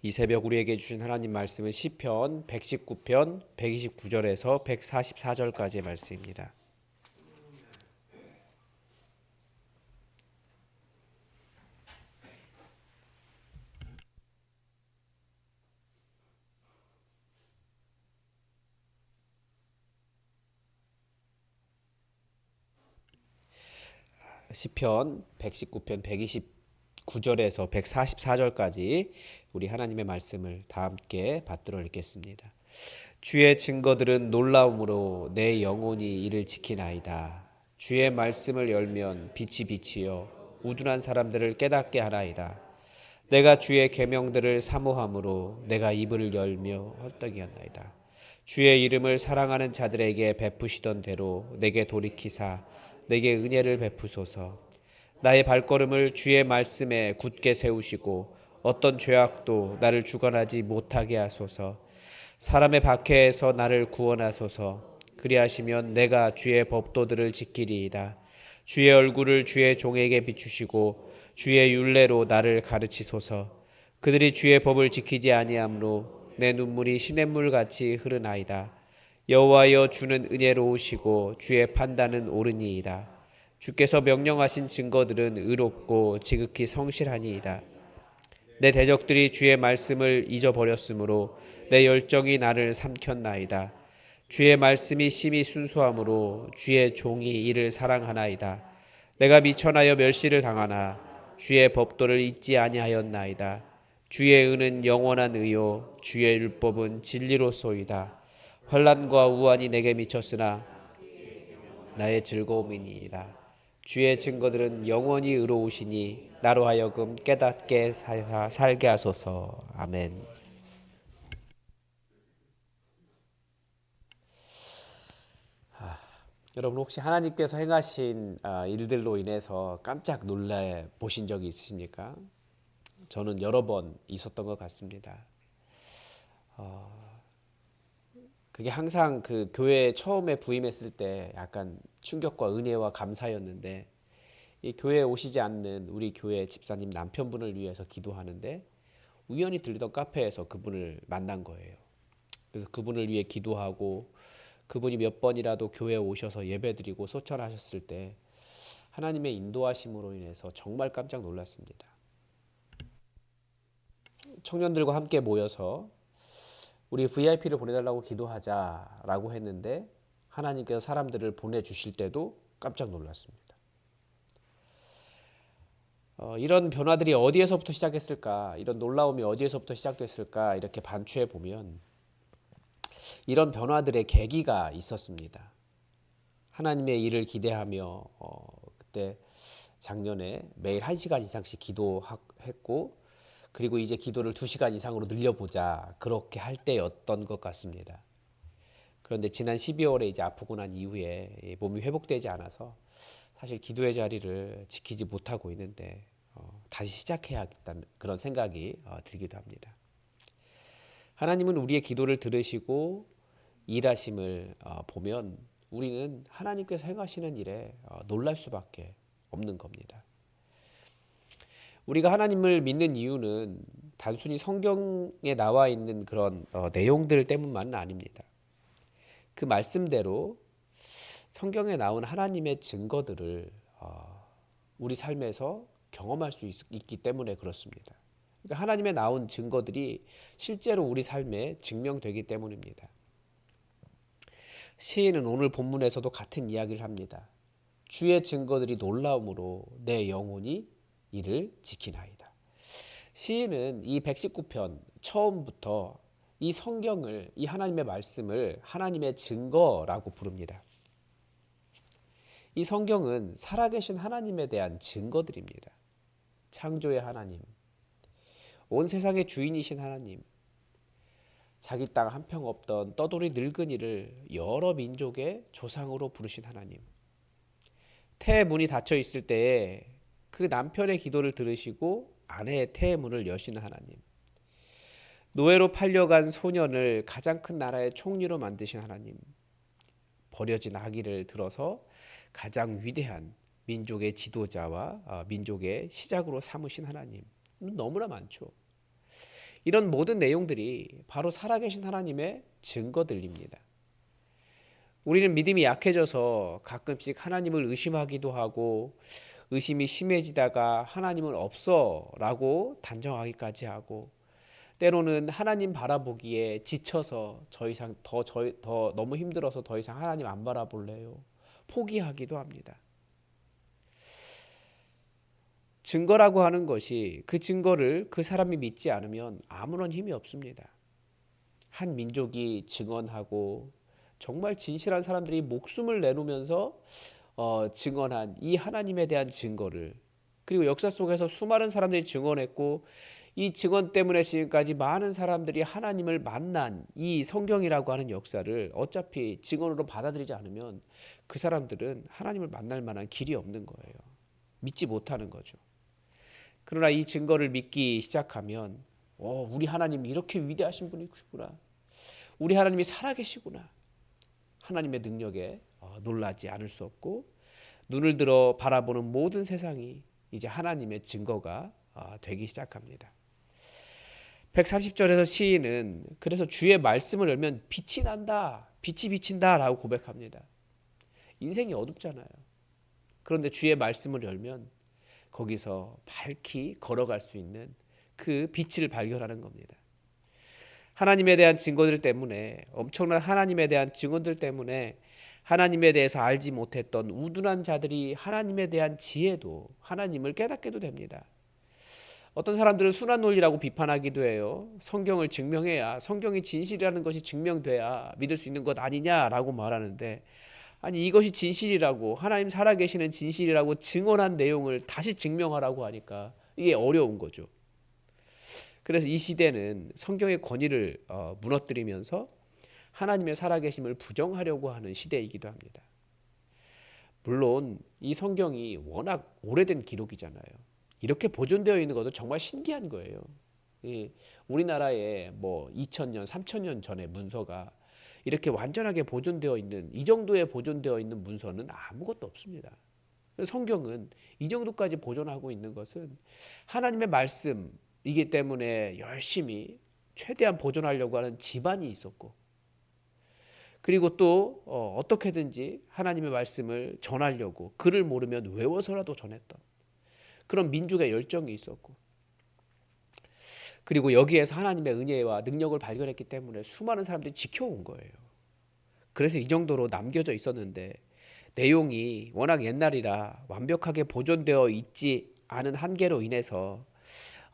이 새벽 우리에게 주신 하나님 말씀은 시편 119편 129절에서 144절까지의 말씀입니다. 시편 119편 129절에서 144절까지 우리 하나님의 말씀을 다 함께 받들어 읽겠습니다. 주의 증거들은 놀라움으로 내 영혼이 이를 지키나이다. 주의 말씀을 열면 빛이 비치어 우둔한 사람들을 깨닫게 하나이다. 내가 주의 계명들을 사모함으로 내가 입을 열며 헐떡이었나이다. 주의 이름을 사랑하는 자들에게 베푸시던 대로 내게 돌이키사 내게 은혜를 베푸소서. 나의 발걸음을 주의 말씀에 굳게 세우시고 어떤 죄악도 나를 주관하지 못하게 하소서. 사람의 박해에서 나를 구원하소서. 그리하시면 내가 주의 법도들을 지키리이다. 주의 얼굴을 주의 종에게 비추시고 주의 율례로 나를 가르치소서. 그들이 주의 법을 지키지 아니하므로 내 눈물이 시냇물 같이 흐르나이다. 여호와여, 주는 은혜로우시고 주의 판단은 옳으니이다. 주께서 명령하신 증거들은 의롭고 지극히 성실하니이다. 내 대적들이 주의 말씀을 잊어버렸으므로 내 열정이 나를 삼켰나이다. 주의 말씀이 심히 순수함으로 주의 종이 이를 사랑하나이다. 내가 미천하여 멸시를 당하나 주의 법도를 잊지 아니하였나이다. 주의 의는 영원한 의요 주의 율법은 진리로소이다. 환난과 우환이 내게 미쳤으나 나의 즐거움이니이다. 주의 증거들은 영원히 의로우시니 나로 하여금 깨닫게 살게 하소서. 아멘. 여러분 혹시 하나님께서 행하신 일들로 인해서 깜짝 놀래 보신 적이 있으십니까? 저는 여러 번 있었던 것 같습니다. 그게 항상 그 교회에 처음에 부임했을 때 약간 충격과 은혜와 감사였는데, 이 교회에 오시지 않는 우리 교회 집사님 남편분을 위해서 기도하는데 우연히 들리던 카페에서 그분을 만난 거예요. 그래서 그분을 위해 기도하고 그분이 몇 번이라도 교회에 오셔서 예배드리고 소천하셨을 때 하나님의 인도하심으로 인해서 정말 깜짝 놀랐습니다. 청년들과 함께 모여서 우리 VIP를 보내달라고 기도하자라고 했는데 하나님께서 사람들을 보내주실 때도 깜짝 놀랐습니다. 이런 변화들이 어디에서부터 시작했을까? 이런 놀라움이 어디에서부터 시작됐을까? 이렇게 반추해 보면 이런 변화들의 계기가 있었습니다. 하나님의 일을 기대하며 그때 작년에 매일 1시간 이상씩 기도했고, 그리고 이제 기도를 2시간 이상으로 늘려보자, 그렇게 할 때였던 것 같습니다. 그런데 지난 12월에 이제 아프고 난 이후에 몸이 회복되지 않아서 사실 기도의 자리를 지키지 못하고 있는데 다시 시작해야겠다는 그런 생각이 들기도 합니다. 하나님은 우리의 기도를 들으시고 일하심을 보면 우리는 하나님께서 행하시는 일에 놀랄 수밖에 없는 겁니다. 우리가 하나님을 믿는 이유는 단순히 성경에 나와 있는 그런 내용들 때문만은 아닙니다. 그 말씀대로 성경에 나온 하나님의 증거들을 우리 삶에서 경험할 수 있기 때문에 그렇습니다. 그러니까 하나님의 나온 증거들이 실제로 우리 삶에 증명되기 때문입니다. 시인은 오늘 본문에서도 같은 이야기를 합니다. 주의 증거들이 놀라움으로 내 영혼이 이를 지키나이다. 시인은 이 119편 처음부터 이 성경을, 이 하나님의 말씀을 하나님의 증거라고 부릅니다. 이 성경은 살아계신 하나님에 대한 증거들입니다. 창조의 하나님, 온 세상의 주인이신 하나님, 자기 땅 한평 없던 떠돌이 늙은이를 여러 민족의 조상으로 부르신 하나님, 태의 문이 닫혀 있을 때에 그 남편의 기도를 들으시고 아내의 태의 문을 여시는 하나님, 노예로 팔려간 소년을 가장 큰 나라의 총리로 만드신 하나님, 버려진 아기를 들어서 가장 위대한 민족의 지도자와 민족의 시작으로 삼으신 하나님, 너무나 많죠. 이런 모든 내용들이 바로 살아계신 하나님의 증거들입니다. 우리는 믿음이 약해져서 가끔씩 하나님을 의심하기도 하고 의심이 심해지다가 하나님은 없어 라고 단정하기까지 하고 때로는 하나님 바라보기에 지쳐서 더 너무 힘들어서 더 이상 하나님 안 바라볼래요. 포기하기도 합니다. 증거라고 하는 것이 그 증거를 그 사람이 믿지 않으면 아무런 힘이 없습니다. 한 민족이 증언하고 정말 진실한 사람들이 목숨을 내놓으면서 증언한 이 하나님에 대한 증거를 그리고 역사 속에서 수많은 사람들이 증언했고 이 증언 때문에 지금까지 많은 사람들이 하나님을 만난 이 성경이라고 하는 역사를 어차피 증언으로 받아들이지 않으면 그 사람들은 하나님을 만날 만한 길이 없는 거예요. 믿지 못하는 거죠. 그러나 이 증거를 믿기 시작하면 우리 하나님이 이렇게 위대하신 분이시구나. 우리 하나님이 살아계시구나. 하나님의 능력에 놀라지 않을 수 없고 눈을 들어 바라보는 모든 세상이 이제 하나님의 증거가 되기 시작합니다. 130절에서 시인은 그래서 주의 말씀을 열면 빛이 난다. 빛이 비친다 라고 고백합니다. 인생이 어둡잖아요. 그런데 주의 말씀을 열면 거기서 밝히 걸어갈 수 있는 그 빛을 발견하는 겁니다. 하나님에 대한 증거들 때문에 엄청난 하나님에 대한 증언들 때문에 하나님에 대해서 알지 못했던 우둔한 자들이 하나님에 대한 지혜도 하나님을 깨닫게도 됩니다. 어떤 사람들은 순환 논리라고 비판하기도 해요. 성경을 증명해야 성경이 진실이라는 것이 증명돼야 믿을 수 있는 것 아니냐라고 말하는데 아니 이것이 진실이라고 하나님 살아계시는 진실이라고 증언한 내용을 다시 증명하라고 하니까 이게 어려운 거죠. 그래서 이 시대는 성경의 권위를 무너뜨리면서 하나님의 살아계심을 부정하려고 하는 시대이기도 합니다. 물론 이 성경이 워낙 오래된 기록이잖아요. 이렇게 보존되어 있는 것도 정말 신기한 거예요. 우리나라에 뭐 2000년, 3000년 전의 문서가 이렇게 완전하게 보존되어 있는 이 정도의 보존되어 있는 문서는 아무것도 없습니다. 성경은 이 정도까지 보존하고 있는 것은 하나님의 말씀이기 때문에 열심히 최대한 보존하려고 하는 집안이 있었고 그리고 또 어떻게든지 하나님의 말씀을 전하려고 글을 모르면 외워서라도 전했던 그런 민족의 열정이 있었고 그리고 여기에서 하나님의 은혜와 능력을 발견했기 때문에 수많은 사람들이 지켜온 거예요. 그래서 이 정도로 남겨져 있었는데 내용이 워낙 옛날이라 완벽하게 보존되어 있지 않은 한계로 인해서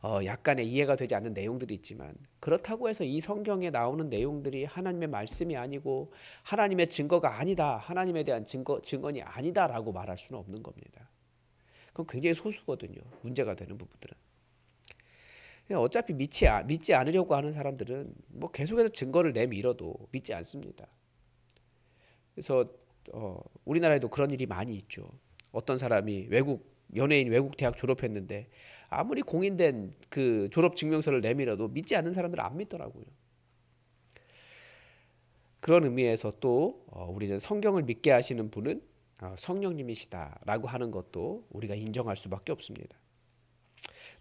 약간의 이해가 되지 않는 내용들이 있지만 그렇다고 해서 이 성경에 나오는 내용들이 하나님의 말씀이 아니고 하나님의 증거가 아니다. 하나님에 대한 증언이 아니다라고 말할 수는 없는 겁니다. 그건 굉장히 소수거든요. 문제가 되는 부분들은. 어차피 믿지 않으려고 하는 사람들은 뭐 계속해서 증거를 내밀어도 믿지 않습니다. 그래서 우리나라에도 그런 일이 많이 있죠. 어떤 사람이 연예인 외국 대학 졸업했는데 아무리 공인된 그 졸업 증명서를 내밀어도 믿지 않는 사람들은 안 믿더라고요. 그런 의미에서 또 우리는 성경을 믿게 하시는 분은 성령님이시다라고 하는 것도 우리가 인정할 수밖에 없습니다.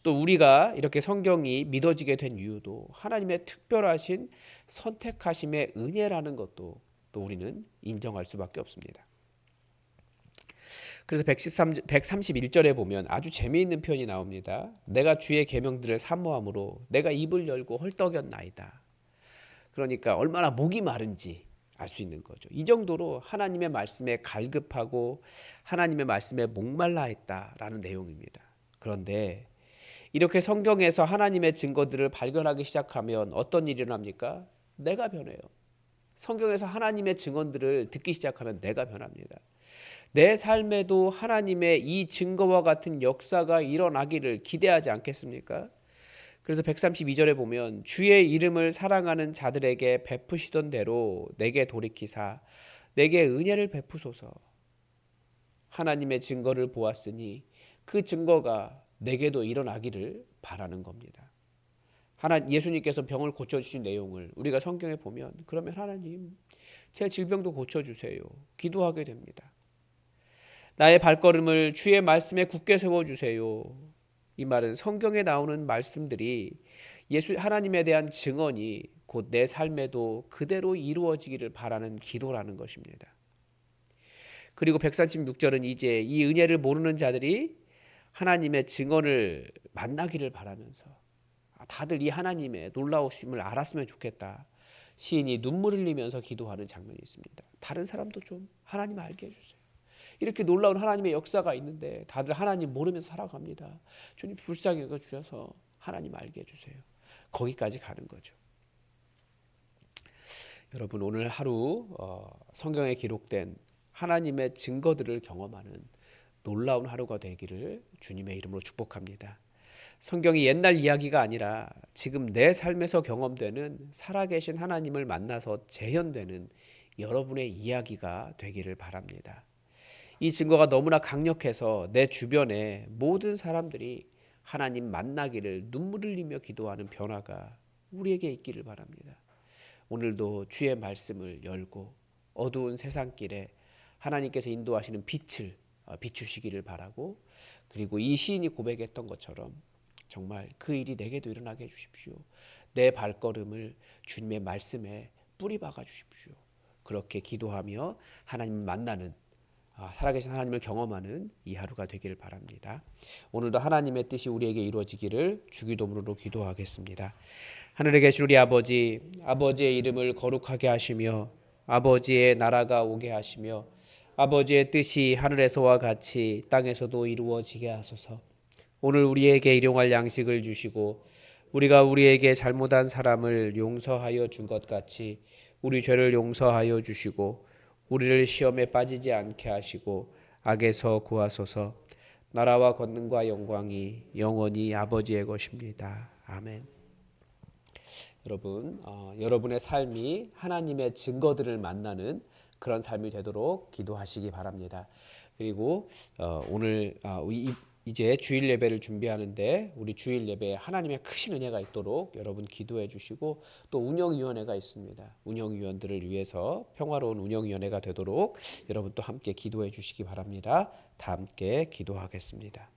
또 우리가 이렇게 성경이 믿어지게 된 이유도 하나님의 특별하신 선택하심의 은혜라는 것도 또 우리는 인정할 수밖에 없습니다. 그래서 131절에 보면 아주 재미있는 표현이 나옵니다. 내가 주의 계명들을 사모함으로 내가 입을 열고 헐떡였나이다. 그러니까 얼마나 목이 마른지 알 수 있는 거죠. 이 정도로 하나님의 말씀에 갈급하고 하나님의 말씀에 목말라 했다라는 내용입니다. 그런데 이렇게 성경에서 하나님의 증거들을 발견하기 시작하면 어떤 일이 일어납니까? 내가 변해요. 성경에서 하나님의 증언들을 듣기 시작하면 내가 변합니다. 내 삶에도 하나님의 이 증거와 같은 역사가 일어나기를 기대하지 않겠습니까? 그래서 132절에 보면 주의 이름을 사랑하는 자들에게 베푸시던 대로 내게 돌이키사 내게 은혜를 베푸소서. 하나님의 증거를 보았으니 그 증거가 내게도 일어나기를 바라는 겁니다. 예수님께서 병을 고쳐주신 내용을 우리가 성경에 보면 그러면 하나님 제 질병도 고쳐주세요. 기도하게 됩니다. 나의 발걸음을 주의 말씀에 굳게 세워주세요. 이 말은 성경에 나오는 말씀들이 예수 하나님에 대한 증언이 곧 내 삶에도 그대로 이루어지기를 바라는 기도라는 것입니다. 그리고 136절은 이제 이 은혜를 모르는 자들이 하나님의 증언을 만나기를 바라면서 다들 이 하나님의 놀라우심을 알았으면 좋겠다. 시인이 눈물 흘리면서 기도하는 장면이 있습니다. 다른 사람도 좀 하나님 알게 해주세요. 이렇게 놀라운 하나님의 역사가 있는데 다들 하나님 모르면서 살아갑니다. 주님 불쌍히 여겨 주셔서 하나님 알게 해주세요. 거기까지 가는 거죠. 여러분 오늘 하루 성경에 기록된 하나님의 증거들을 경험하는 놀라운 하루가 되기를 주님의 이름으로 축복합니다. 성경이 옛날 이야기가 아니라 지금 내 삶에서 경험되는 살아계신 하나님을 만나서 재현되는 여러분의 이야기가 되기를 바랍니다. 이 증거가 너무나 강력해서 내 주변의 모든 사람들이 하나님 만나기를 눈물 흘리며 기도하는 변화가 우리에게 있기를 바랍니다. 오늘도 주의 말씀을 열고 어두운 세상길에 하나님께서 인도하시는 빛을 비추시기를 바라고, 그리고 이 시인이 고백했던 것처럼 정말 그 일이 내게도 일어나게 해주십시오. 내 발걸음을 주님의 말씀에 뿌리 박아 주십시오. 그렇게 기도하며 하나님 만나는 살아계신 하나님을 경험하는 이 하루가 되기를 바랍니다. 오늘도 하나님의 뜻이 우리에게 이루어지기를 주기도문으로 기도하겠습니다. 하늘에 계신 우리 아버지, 아버지의 이름을 거룩하게 하시며 아버지의 나라가 오게 하시며 아버지의 뜻이 하늘에서와 같이 땅에서도 이루어지게 하소서. 오늘 우리에게 일용할 양식을 주시고 우리가 우리에게 잘못한 사람을 용서하여 준 것 같이 우리 죄를 용서하여 주시고 우리를 시험에 빠지지 않게 하시고 악에서 구하소서. 나라와 권능과 영광이 영원히 아버지의 것입니다. 아멘. 여러분, 여러분의 삶이 하나님의 증거들을 만나는 그런 삶이 되도록 기도하시기 바랍니다. 그리고 오늘 이제 주일 예배를 준비하는데 우리 주일 예배에 하나님의 크신 은혜가 있도록 여러분 기도해 주시고, 또 운영위원회가 있습니다. 운영위원들을 위해서 평화로운 운영위원회가 되도록 여러분 또 함께 기도해 주시기 바랍니다. 다 함께 기도하겠습니다.